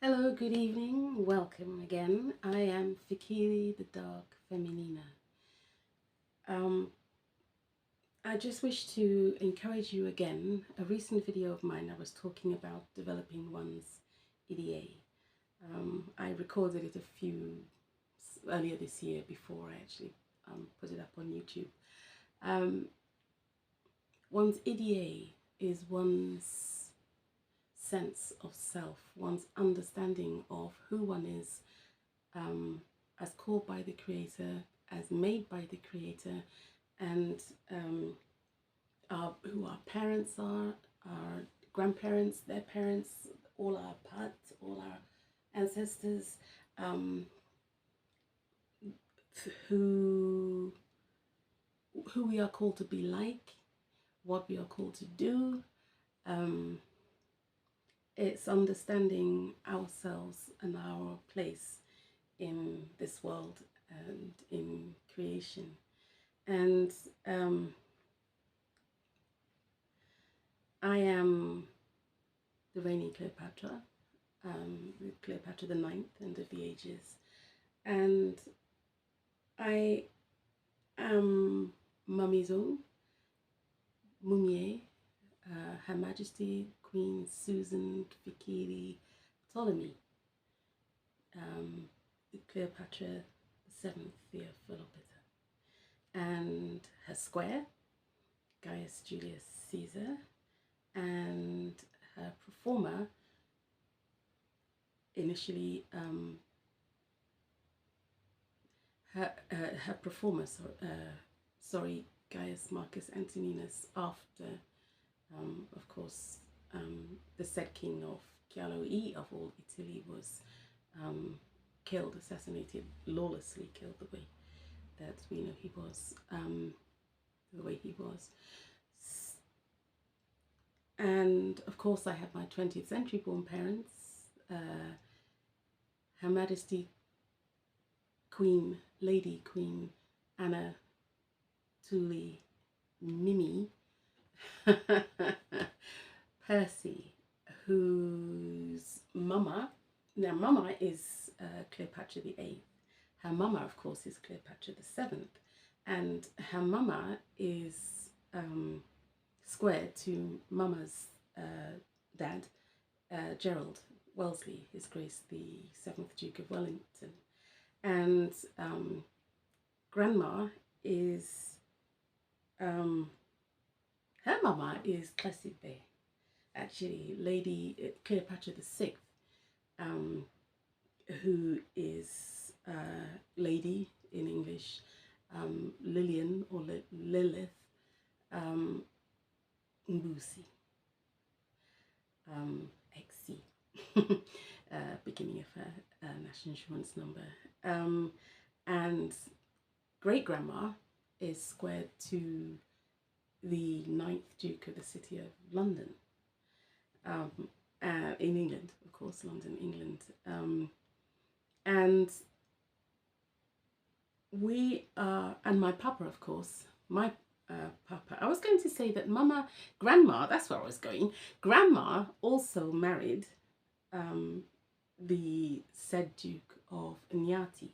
Hello, good evening, welcome again. I am Fikiri the Dark Feminina. Um, I just wish to encourage you again. A recent video of mine, I was talking about developing one's EDA. I recorded it earlier this year before I actually put it up on YouTube. One's EDA is one's sense of self, one's understanding of who one is, as called by the Creator, as made by the Creator, and who our parents are, our grandparents, their parents, all our parts, all our ancestors, who we are called to be like, what we are called to do. It's understanding ourselves and our place in this world and in creation. And I am the reigning Cleopatra, Cleopatra the Ninth, End of the Ages. And I am Mummy's own, Mumie, Her Majesty Queen Susan Fikiri Ptolemy, Cleopatra the Seventh Theophilopita, and her square, Gaius Julius Caesar, and her performer, initially her performer, Gaius Marcus Antoninus, after of course the said king of Chialo I of all Italy was killed, assassinated, lawlessly killed, the way that we know he was, And of course I have my 20th century born parents, Her Majesty Lady Queen Anna Tuli Mimi Percy, whose mama is Cleopatra the Eighth. Her mama, of course, is Cleopatra the Seventh, and her mama is square to mama's dad, Gerald Wellesley, His Grace the Seventh Duke of Wellington, and grandma is her mama is Clesibe, actually Lady Cleopatra the Sixth, who is lady in English, Lillian or Lilith Mbusi, XC, beginning of her national insurance number, and great grandma is squared to the ninth Duke of the City of London, in England, of course, London, England, and we are, and my papa, of course, my papa. I was going to say that grandma, that's where I was going. Grandma also married the said Duke of Nyati,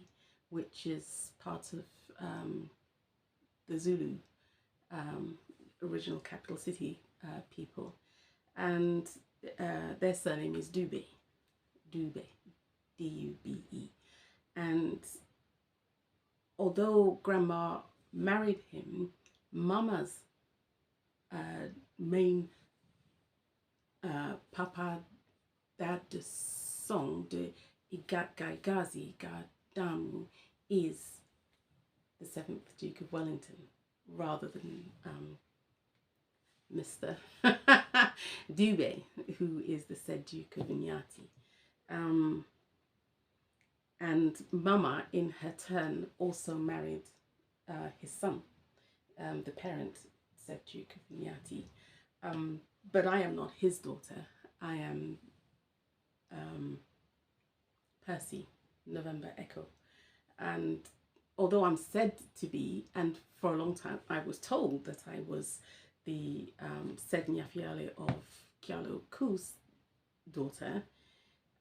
which is part of the Zulu original capital city people, and their surname is Dube, D-U-B-E, and although grandma married him, mama's main papa dad de song de Igagazi Gadamu is the Seventh Duke of Wellington, rather than Mr. Dube, who is the said Duke of Inyati. And mama, in her turn, also married his son, the parent, said Duke of Inyati. But I am not his daughter. I am Percy, November Echo. And although I'm said to be, and for a long time I was told that I was the said Nyafiale of Chialo Ku's daughter,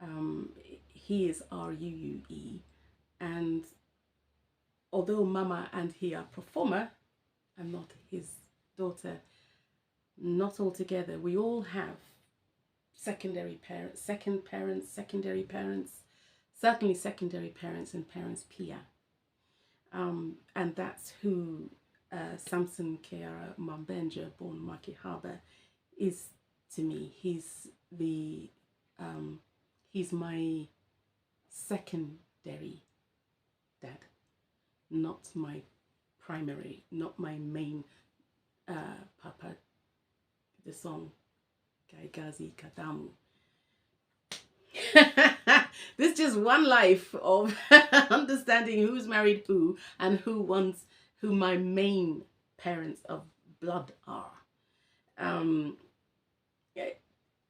Um, he is Ruue, and although Mama and he are performer, I'm not his daughter. Not altogether. We all have secondary parents, secondary parents, certainly secondary parents and parents Pia. And that's who Samson Kiara Mambenja, born Maki Harbour, is to me. He's my secondary dad, not my primary, not my main papa. The song Gaigazi Kadamu. This is just one life of understanding who's married who and who my main parents of blood are. Um,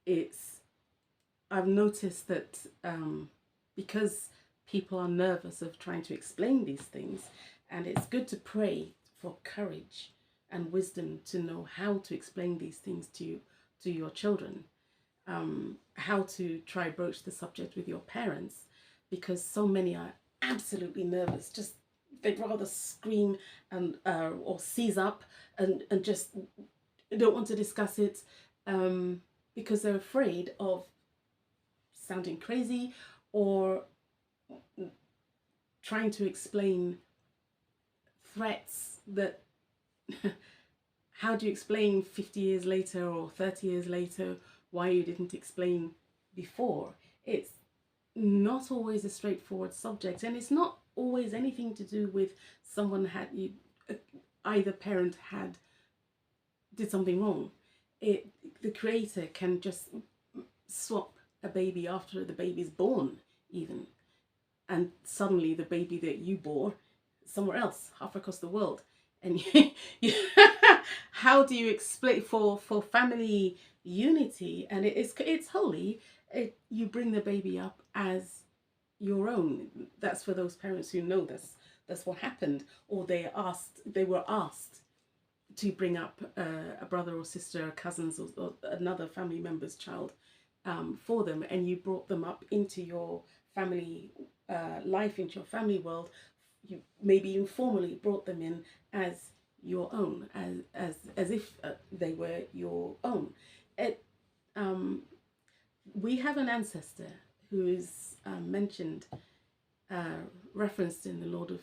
it's I've noticed that because people are nervous of trying to explain these things, and it's good to pray for courage and wisdom to know how to explain these things to your children, how to try broach the subject with your parents, because so many are absolutely nervous. Just they'd rather scream and or seize up and just don't want to discuss it, because they're afraid of sounding crazy or trying to explain threats that how do you explain 50 years later or 30 years later why you didn't explain before? It's not always a straightforward subject, and it's not always anything to do with someone had you either parent did something wrong. The creator can just swap a baby after the baby's born even, and suddenly the baby that you bore somewhere else half across the world, and how do you explain for family unity? And it's holy. You bring the baby up as your own. That's for those parents who know that's what happened, or they were asked to bring up a brother or sister, cousins, or another family member's child for them, and you brought them up into your family life, into your family world. You maybe informally brought them in as your own, as if they were your own. It, we have an ancestor who is mentioned, referenced in the Lord of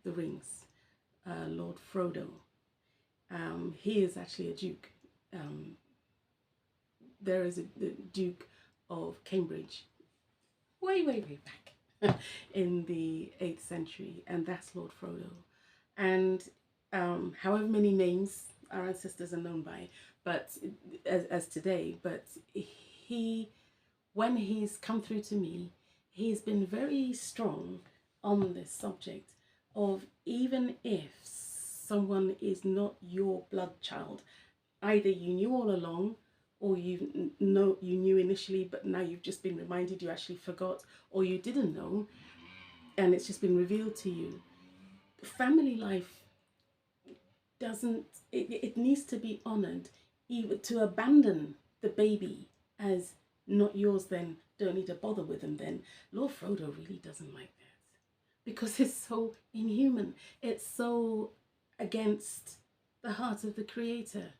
the Rings, Lord Frodo. He is actually a duke. There is the Duke of Cambridge, way back in the 8th century, and that's Lord Frodo. And however many names our ancestors are known by, but as today, but when he's come through to me, he's been very strong on this subject of, even if someone is not your blood child, either you knew all along, or you knew initially, but now you've just been reminded, you actually forgot, or you didn't know and it's just been revealed to you. Family life it needs to be honored. Even to abandon the baby as not yours, then don't need to bother with him. Then Lord Frodo really doesn't like that, because it's so inhuman. It's so against the heart of the creator.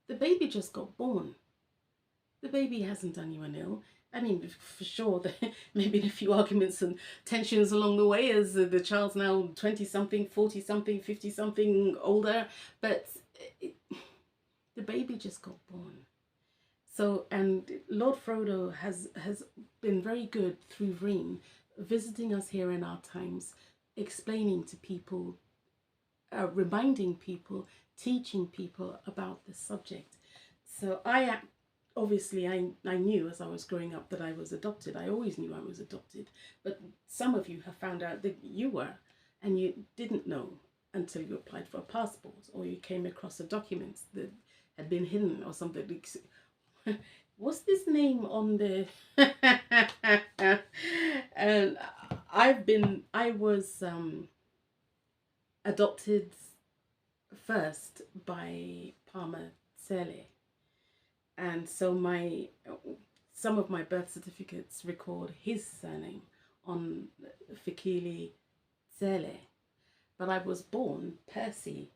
The baby just got born. The baby hasn't done you an ill. I mean, for sure, there may be a few arguments and tensions along the way as the child's now 20-something, 40-something, 50-something, older, but the baby just got born. So, and Lord Frodo has been very good through Vreen, visiting us here in our times, explaining to people, reminding people, teaching people about this subject. So obviously I knew as I was growing up that I was adopted. I always knew I was adopted, but some of you have found out that you were, and you didn't know until you applied for a passport, or you came across a document that had been hidden or something. What's this name on the and I was adopted first by Palmer Tsele. And so some of my birth certificates record his surname on Fikile Tsele, but I was born Percy.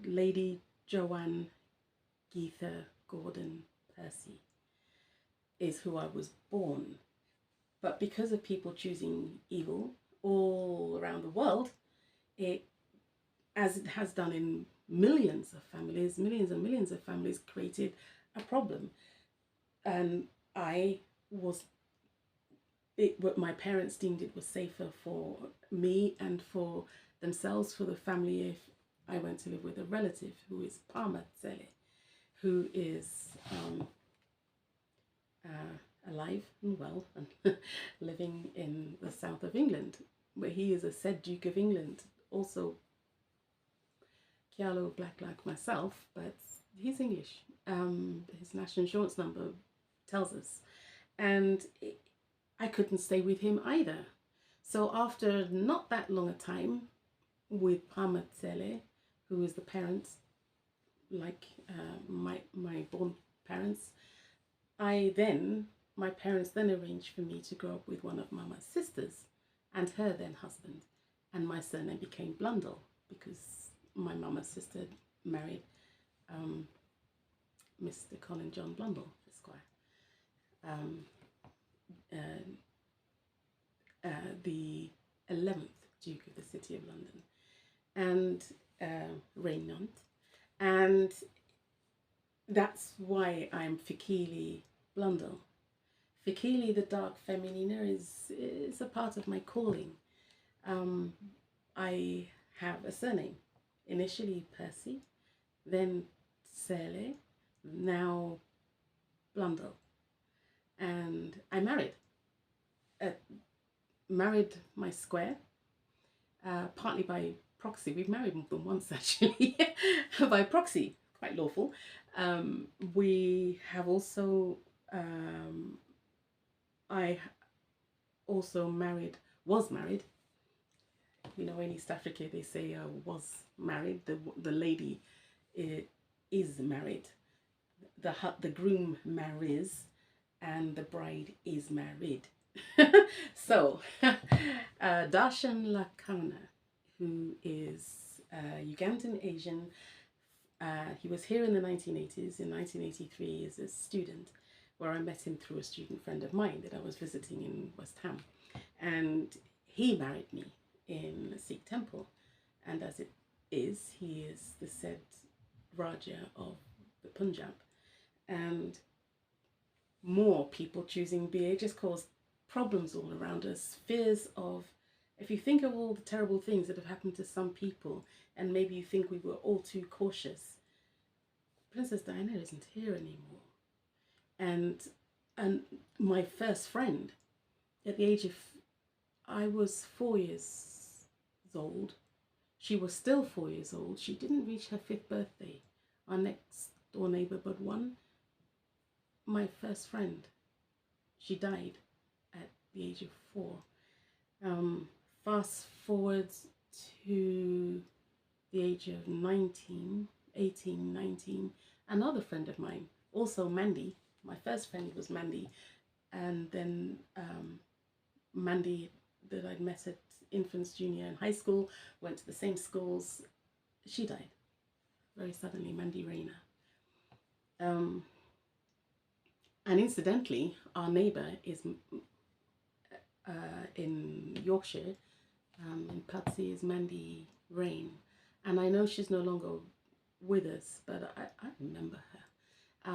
Lady Joanne Geetha Gordon Percy is who I was born. But because of people choosing evil all around the world, it, as it has done in millions of families, millions and millions of families, created a problem. And what my parents deemed it was safer for me and for themselves, for the family, if I went to live with a relative who is Palmer Tsele, who is alive and well and living in the south of England, where he is a said Duke of England, also Kialo black like myself, but he's English. His national insurance number tells us. And I couldn't stay with him either. So after not that long a time with Palmer Tsele, who is the parent, like my born parents, my parents then arranged for me to grow up with one of Mama's sisters and her then husband. And my surname became Blundell because my Mama's sister married Mr. Colin John Blundell, Esquire, the 11th Duke of the City of London, and Regnant. And that's why I'm Fikile Blundell. Fikile, the dark feminina, is a part of my calling. I have a surname, initially Percy, then Tsele, now Blundell. And I married my square, partly by proxy. We've married more than once actually, by proxy, quite lawful. We have also, I also was married. You know, in East Africa they say was married. The lady is married. The groom marries, and the bride is married. So, Darshan Lakana, who is Ugandan Asian, he was here in the 1980s. In 1983, as a student, where I met him through a student friend of mine that I was visiting in West Ham, and he married me in a Sikh temple, and as it is, he is the said Raja of the Punjab, and more people choosing BA just caused problems all around us. Fears of, if you think of all the terrible things that have happened to some people, and maybe you think we were all too cautious, Princess Diana isn't here anymore. And my first friend, at the age of, I was 4 years old. She was still 4 years old. She didn't reach her 5th birthday. Our next door neighbor but one, my first friend, she died at the age of 4. Fast forward to the age of 19, 18, 19, another friend of mine, also Mandy. My first friend was Mandy, and then Mandy that I'd met at infants, junior and high school, went to the same schools. She died very suddenly, Mandy Rayner. And incidentally, our neighbour is in Yorkshire, in Pudsey, is Mandy Rain. And I know she's no longer with us, but I remember her.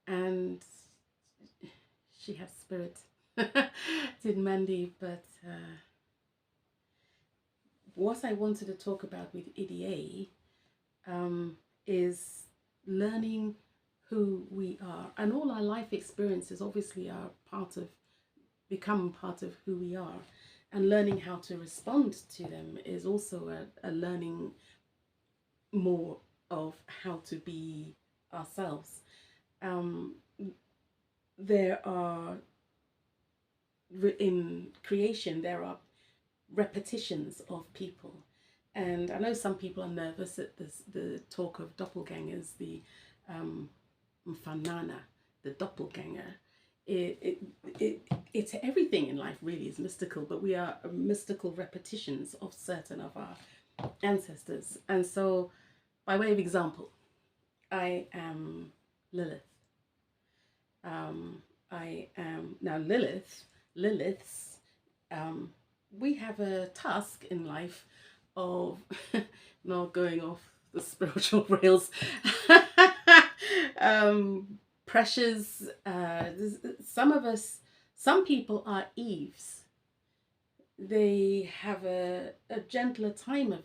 And she has spirit, did Mandy. But what I wanted to talk about with IDA is learning who we are, and all our life experiences obviously are become part of who we are, and learning how to respond to them is also a learning more of how to be ourselves. There are, in creation, there are repetitions of people, and I know some people are nervous at the talk of doppelgangers, the Mfanana, the doppelganger. It's everything in life really is mystical, but we are mystical repetitions of certain of our ancestors. And so, by way of example, I am Lilith. I am now Liliths. We have a task in life of not going off the spiritual rails. Pressures. Some of us, some people are Eves. They have a gentler time of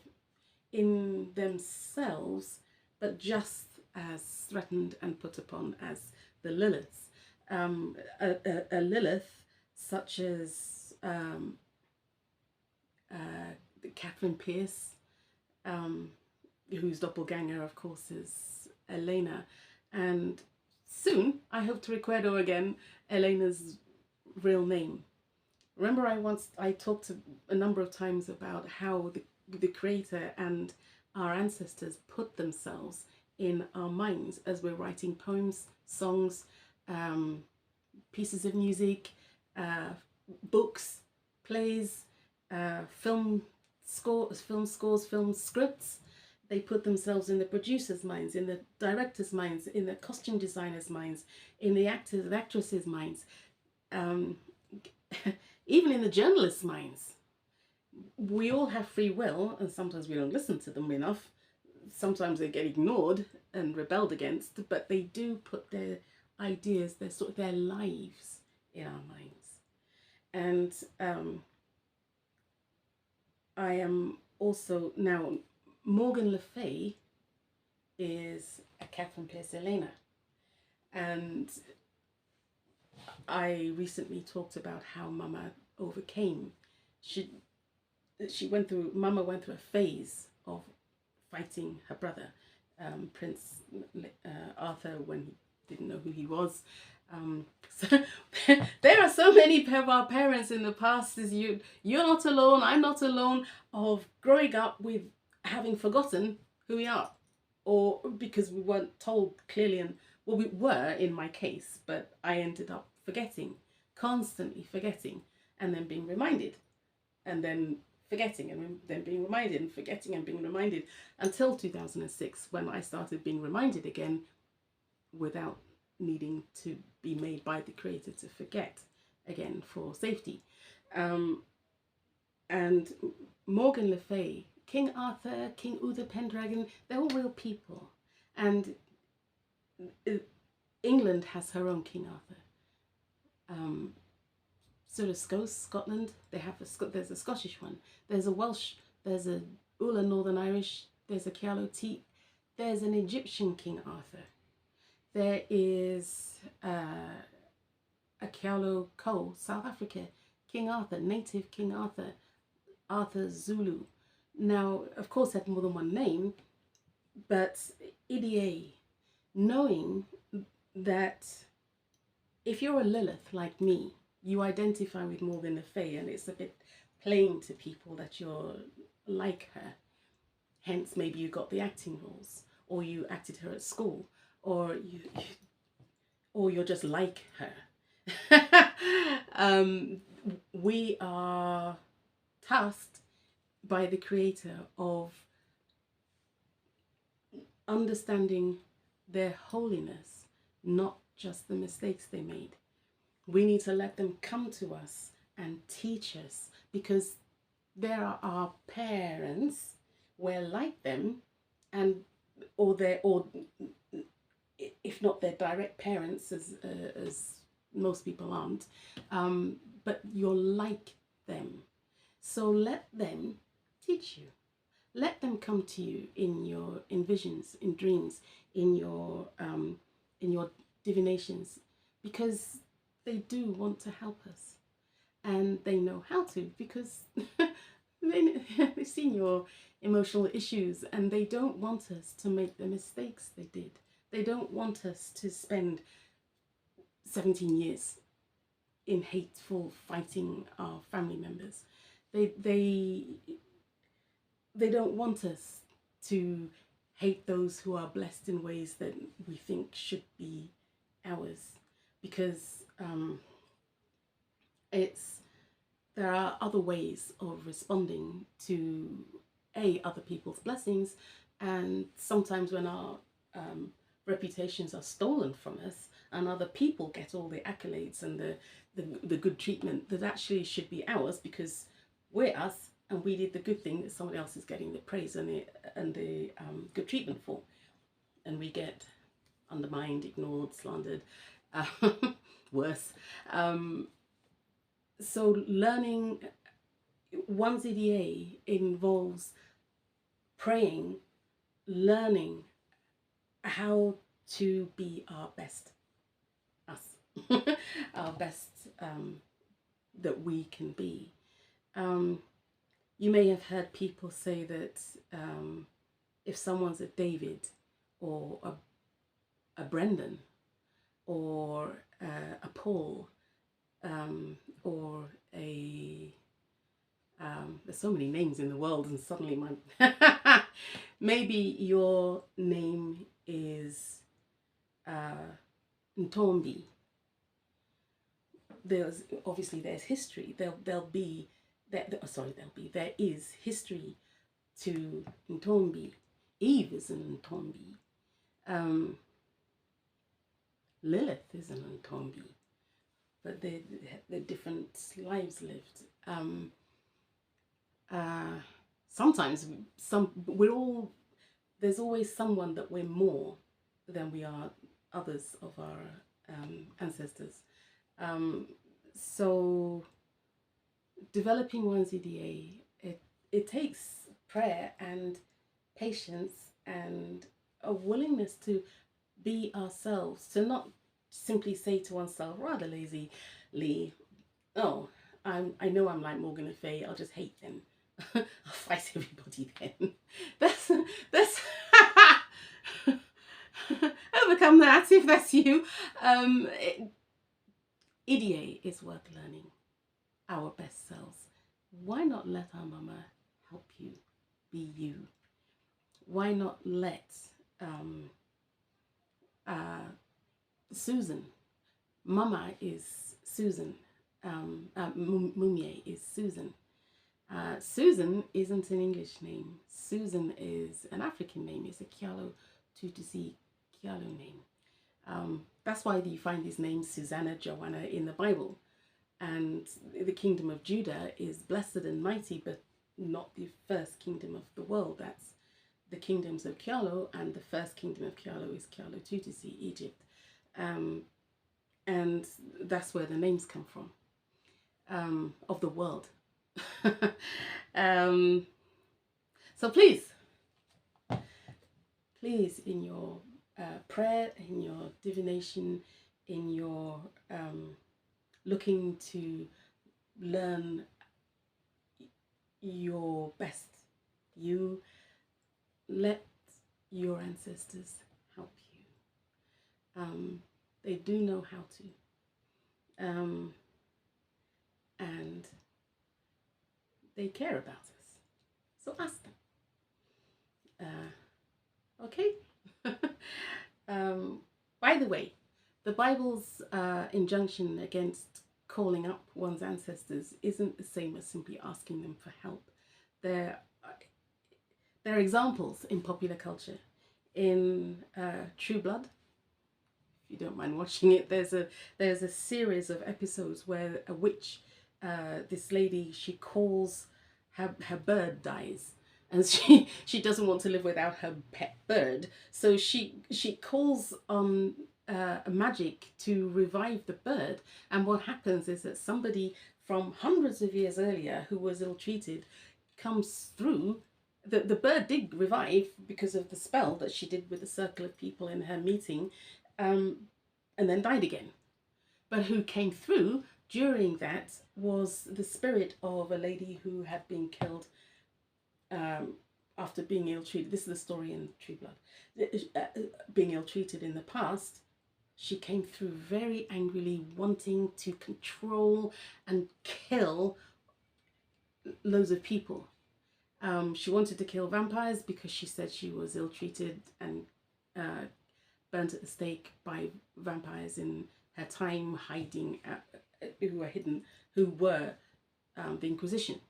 in themselves, but just as threatened and put upon as the Liliths. A Lilith such as Catherine Pierce, whose doppelganger, of course, is Elena. And soon, I hope to record again Elena's real name. Remember, I talked a number of times about how the Creator and our ancestors put themselves in our minds as we're writing poems, songs, pieces of music, books, plays, film scores, film scripts. They put themselves in the producer's minds, in the director's minds, in the costume designer's minds, in the actors and actresses' minds, even in the journalist's minds. We all have free will, and sometimes we don't listen to them enough. Sometimes they get ignored and rebelled against, but they do put their ideas, their lives in our minds. And I am also now, Morgan Le Fay is a Catherine Pierce Elena. And I recently talked about how Mama overcame. Mama went through a phase of fighting her brother, Prince Arthur, when he didn't know who he was. So there are so many of our parents in the past, you're not alone, I'm not alone, of growing up with having forgotten who we are, or because we weren't told clearly, and well, we were in my case, but I ended up forgetting, constantly forgetting, and then being reminded, and then forgetting, and then being reminded, and forgetting and being reminded, until 2006, when I started being reminded again without needing to be made by the Creator to forget again for safety. And Morgan Le Fay, King Arthur, King Uther Pendragon, they're all real people. And England has her own King Arthur. So does Scotland. There's a Scottish one. There's a Welsh. There's a Ula Northern Irish. There's a Kialo T. There's an Egyptian King Arthur. There is a Kialo Ko, South Africa, King Arthur, native King Arthur, Arthur Zulu. Now, of course, had more than one name, but IDA, knowing that if you're a Lilith like me, you identify with Morgan Le Fay, and it's a bit plain to people that you're like her. Hence, maybe you got the acting roles, or you acted her at school, or you're just like her. We are tasked by the Creator of understanding their holiness, not just the mistakes they made. We need to let them come to us and teach us, because there are our parents, we're like them, and or if not their direct parents, as most people aren't, but you're like them. So let them teach you. Let them come to you in visions, in dreams, in your divinations, because they do want to help us, and they know how to, because they've seen your emotional issues, and they don't want us to make the mistakes they did. They don't want us to spend 17 years in hateful fighting our family members. They don't want us to hate those who are blessed in ways that we think should be ours, because there are other ways of responding to other people's blessings, and sometimes when our reputations are stolen from us and other people get all the accolades and the good treatment that actually should be ours because we're us and we did the good thing, that somebody else is getting the praise and the good treatment for, and we get undermined, ignored, slandered, worse. So learning 1ZDA involves praying, learning how to be our best us, our best that we can be. You may have heard people say that if someone's a David or a Brendan or a Paul or a there's so many names in the world, and suddenly maybe your name is Ntombi. There is history. There is history to Ntombi. Eve is an Ntombi. Lilith is an Ntombi. But they're different lives lived. Sometimes there's always someone that we're more than we are others of our ancestors. So developing 1ZDA, it takes prayer and patience and a willingness to be ourselves, to not simply say to oneself rather lazily, oh, I know I'm like Morgan Le Fay, I'll just hate them. I'll fight everybody then. That's overcome that if that's you. IDA is worth learning our best selves. Why not let our mama help you be you? Why not let Susan, mama is Susan, Mumye is Susan. Susan isn't an English name. Susan is an African name. It's a Kyalo Tutsi Kyalo name. That's why you find these names Susanna, Joanna in the Bible. And the kingdom of Judah is blessed and mighty, but not the first kingdom of the world. That's the kingdoms of Kyalo, and the first kingdom of Kyalo is Kyalo Tutsi, Egypt. And that's where the names come from, of the world. So please, in your prayer, in your divination, in your looking to learn your best, you let your ancestors help you. They do know how to, and they care about us. So ask them. Okay. By the way, the Bible's injunction against calling up one's ancestors isn't the same as simply asking them for help. There are examples in popular culture. In True Blood, if you don't mind watching it, there's a series of episodes where a witch, this lady, she calls her bird dies, and she doesn't want to live without her pet bird, so she calls on magic to revive the bird. And what happens is that somebody from hundreds of years earlier who was ill-treated comes through. The bird did revive because of the spell that she did with a circle of people in her meeting, and then died again. But who came through during that was the spirit of a lady who had been killed after being ill-treated. This is the story in True Blood. Being ill-treated in the past, she came through very angrily, wanting to control and kill loads of people. She wanted to kill vampires because she said she was ill-treated and burnt at the stake by vampires in her time hiding, who were the Inquisition.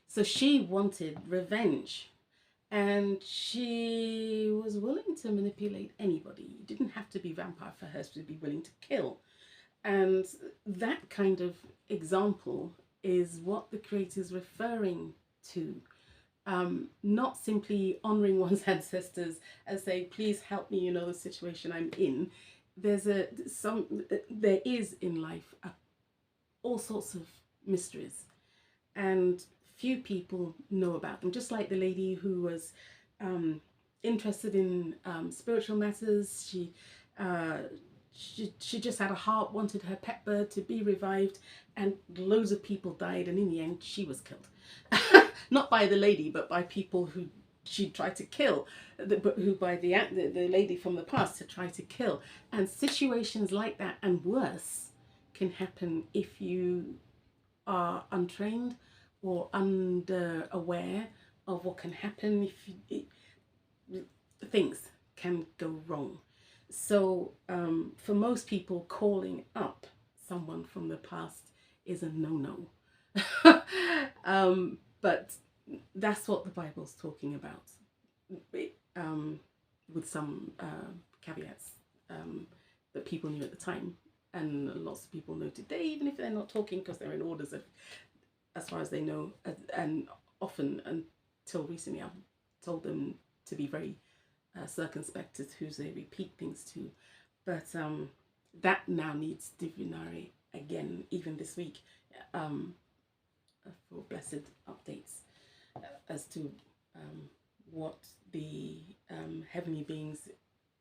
So she wanted revenge, and she was willing to manipulate anybody. You didn't have to be vampire for her to be willing to kill. And that kind of example is what the creator is referring to. Not simply honoring one's ancestors and saying, please help me, you know, the situation I'm in. There is in life all sorts of mysteries, and few people know about them. Just like the lady who was interested in spiritual matters. She just had a heart, wanted her pet bird to be revived, and loads of people died, and in the end she was killed. Not by the lady, but by people who she tried to kill, who by the lady from the past had tried to kill. And situations like that and worse can happen if you are untrained or underaware of what can happen. Things can go wrong. So for most people, calling up someone from the past is a no-no. But that's what the Bible's talking about, with some caveats that people knew at the time, and lots of people know today, even if they're not talking, because they're in orders of, as far as they know, and often until recently I've told them to be very circumspect as who they repeat things to. But that now needs divinary again, even this week, for blessed updates as to what the heavenly beings,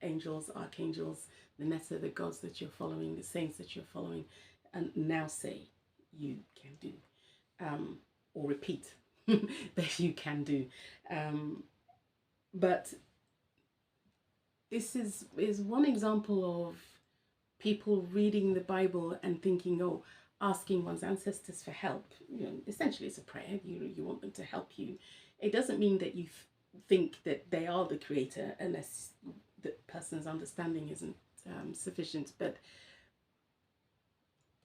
angels, archangels, the Netta, the gods that you're following, the saints that you're following, and now say you can do, or repeat that you can do. But this is one example of people reading the Bible and thinking, oh, asking one's ancestors for help. You know, essentially it's a prayer. You want them to help you. It doesn't mean that you think that they are the creator, unless the person's understanding isn't sufficient. But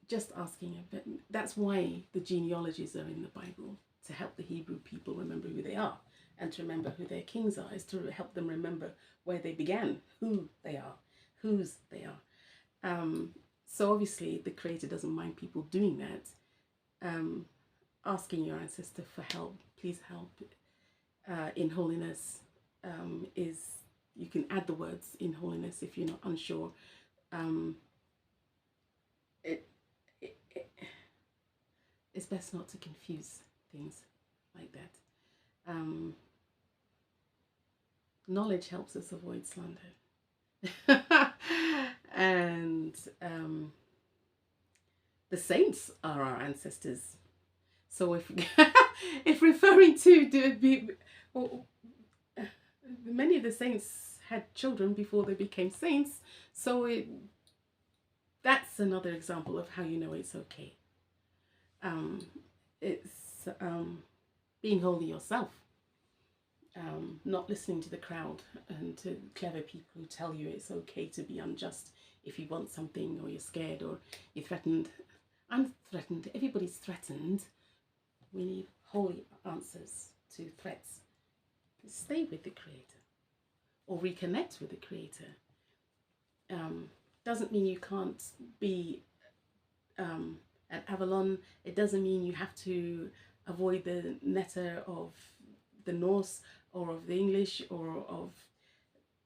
just asking a bit. That's why the genealogies are in the Bible, to help the Hebrew people remember who they are, and to remember who their kings are, is to help them remember where they began, who they are, whose they are. So obviously the Creator doesn't mind people doing that. Asking your ancestor for help, please help, in holiness, is, you can add the words in holiness if you're not unsure. It's best not to confuse things like that. Knowledge helps us avoid slander. And the saints are our ancestors. So if if referring to many of the saints had children before they became saints, so that's another example of how you know it's okay. It's being holy yourself, not listening to the crowd and to clever people who tell you it's okay to be unjust if you want something, or you're scared, or you're threatened. I'm threatened. Everybody's threatened. We need holy answers to threats. Stay with the Creator, or reconnect with the Creator. Doesn't mean you can't be at Avalon. It doesn't mean you have to avoid the Netta of the Norse, or of the English, or of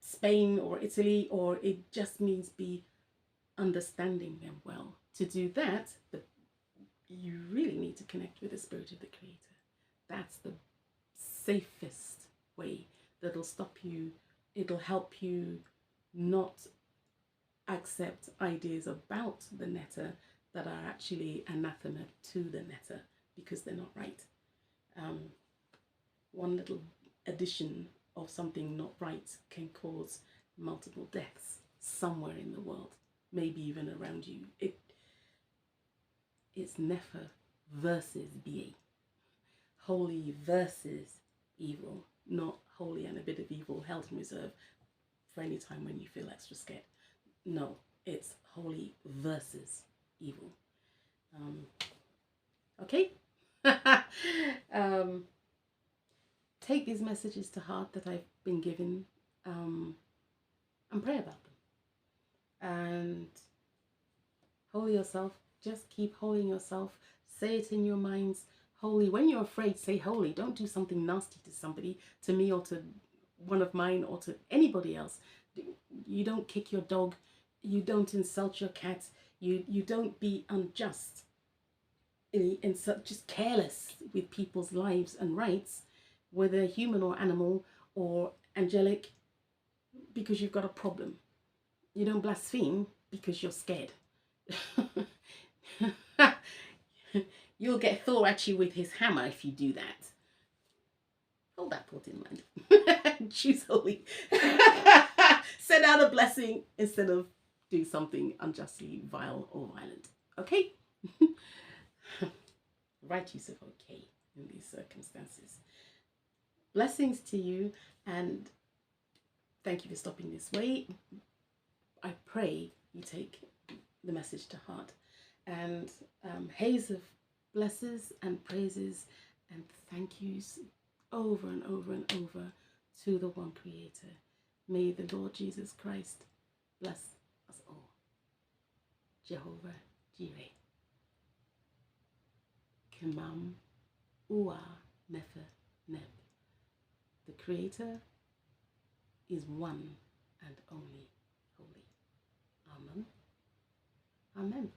Spain or Italy, or it just means be understanding them well. To do that, you really need to connect with the Spirit of the Creator. That's the safest way that'll stop you. It'll help you not accept ideas about the Netta that are actually anathema to the Netta, because they're not right. One little addition of something not right can cause multiple deaths somewhere in the world, maybe even around you. It's Nefer versus Ba, holy versus evil, not holy and a bit of evil held in reserve for any time when you feel extra scared. No, it's holy versus evil. Okay? Take these messages to heart that I've been given, and pray about them. And holy yourself. Just keep holding yourself. Say it in your minds. Holy. When you're afraid, say holy. Don't do something nasty to somebody, to me or to one of mine or to anybody else. You don't kick your dog. You don't insult your cat. You don't be unjust and just careless with people's lives and rights, whether human or animal or angelic, because you've got a problem. You don't blaspheme because you're scared. You'll get Thor at you with his hammer if you do that. Hold that thought in mind. Choose holy. Send out a blessing instead of do something unjustly vile or violent. Okay? Right use of okay in these circumstances. Blessings to you, and thank you for stopping this way. I pray you take the message to heart, and haze of blessings and praises and thank yous over and over and over to the one Creator. May the Lord Jesus Christ bless us all. Jehovah Jireh. Kemam Ua Nefer Neb. The Creator is one and only holy. Amen. Amen.